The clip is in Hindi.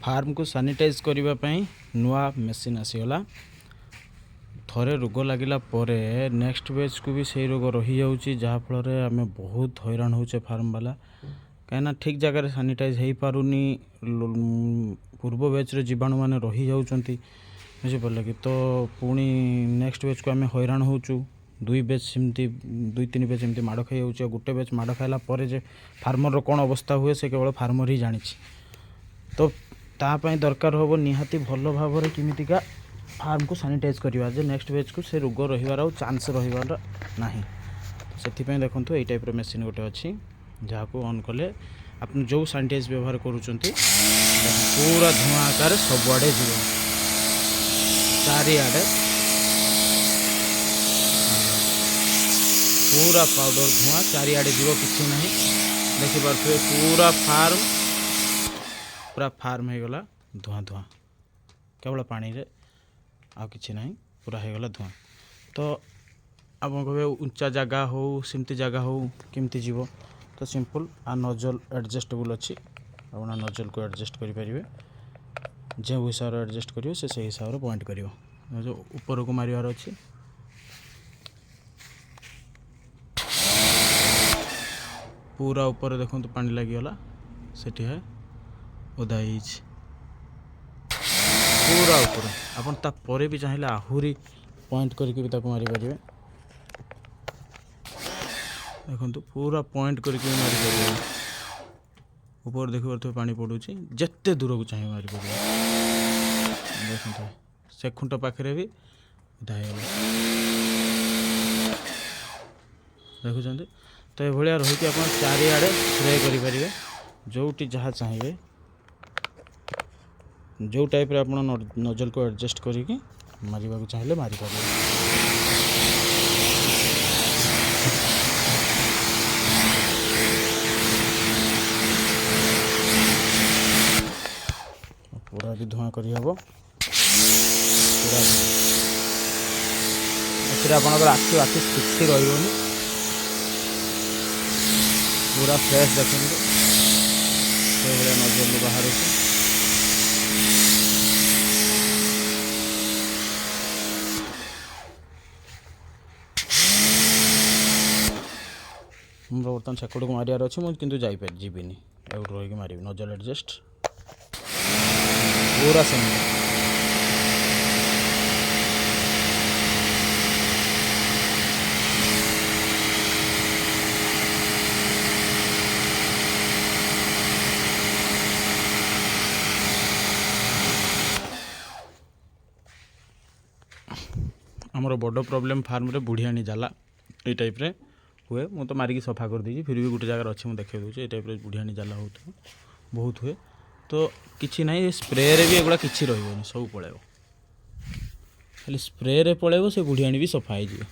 फार्म को सानिटाइज करने नुआ मेसीन आसीगला थरे रोग लगिला परे नेक्स्ट बेच को भी सही रोग रही जाऊँगी जहाँफल आम बहुत हैरान होचे फार्म वाला कहीं ठीक जगह सानिटाइज हो पारुनी पूर्व बेच रे जीवाणु मैंने रही जाऊँगी बुझिपारे कि तो पुणी नेक्स्ट बेच को आम हैरान होचु दुई बेच सेमती दुई तीन बेच एमती माड़ खाई जाऊँगी गोटे बेच माड़ खाइला जे फार्मर कौन अवस्था हुए से केवल फार्मर ही जानी तो तापाई दरकार हम निहाती भल भाव केमितिका फार्म को सानिटाइज करवा जे नेक्स्ट बेच को से रोग रही चांस रही ना से देखो ये टाइप मेसीन गोटे अच्छी जहाँ को ऑन कले आप जो सानिटाइज व्यवहार करूँच पूरा धुआं आकार सबुआड़े जीव चारिआडे पूरा पाउडर धुआं चारिआडे जीव किसी ना देखिपे पूरा फार्म हो गला धुआं धुआं केवल पानी रे आ किसी ना पूरा हो गला धुआं तो आप कहे उच्चा जगह हो सेमती जगह हो केमती जीव तो सिंपल आ नजल एडजस्टेबल अच्छी आप नजल को एडजस्ट करेंगे जो हिसाब से एडजस्ट करेंगे से हिसाब से पॉइंट कर जो ऊपर को मारिवार अच्छी पूरा ऊपर देखो तो पानी लगिगला सेठी है ओदा पूरा ऊपर आपन तापर भी चाहिए आहुरी पॉइंट करके भी ताको मारी पारे देखो पूरा पॉइंट करके भी मारी पारे ऊपर देखिए पानी पड़ूची जिते दूर को चाहिए मारी पारे देखो से खुंट पाखे भी देखुं तो ये रही आप चारिआडे स्प्रे करेंगे जोटी जहाँ चाहिए जो टाइप रे आप नजल को एडजस्ट करके मारिबा को चाहिए मारी पारे पूरा भी धुआं कर हम पूरा फिर आपंकर आखि आखि किसी रही पूरा फ्रेश देखते से भाया नजर बाहर बर्तमान सेकंड को मारियार अच्छे मुझे किंतु जीविनी एवं रही मारि नजल एडजस्ट पूरा सेम आमर बड़ प्रॉब्लम फार्म रे बुढ़ियाणी जाला ये टाइप रे हुए मु तो मारिकी सफा कर दी फिर भी गोटे जगह अच्छी मुझे देखा दूसरी ये टाइप रे बुढ़ियाणी जाला हो बहुत हुए तो किसी ना स्प्रे रे भी एगुड़ा किसी रही सब पलैब खाली स्प्रे रे पलैब से बुढ़ियाणी भी सफा हो।